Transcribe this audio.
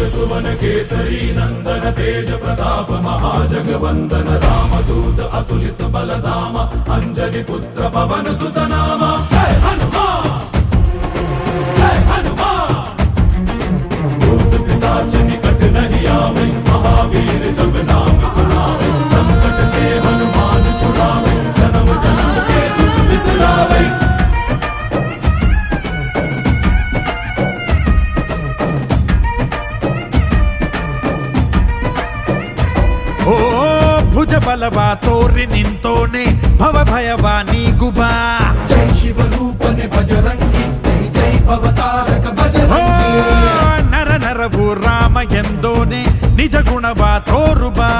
सुवन केसरी नंदन तेज प्रताप महाजगवंदन रामदूत अतुलित बलधाम अंजनी पुत्र पवन सुत नाम जय हनुमान जय हनुमान। भूत पिशाच निकट नहीं आवे महावीर जब नाम सुनावे संकट से हनुमान छुड़ावे जन्म जन्म के दुख बिसरावे। ಓ ಭುಜ ಬಲವಾ ತೋರಿ ನಿಂತೋನೆ ಭವ ಭಯವಾ ನೀಗುಬಾ जय शिव रूपने बजरंगी जय जय भवतारक ಓ बजरंगी। ನರ ನರವು ರಾಮ ಎಂದೋನೆ ನಿಜ ಗುಣವಾ ತೋರುಬಾ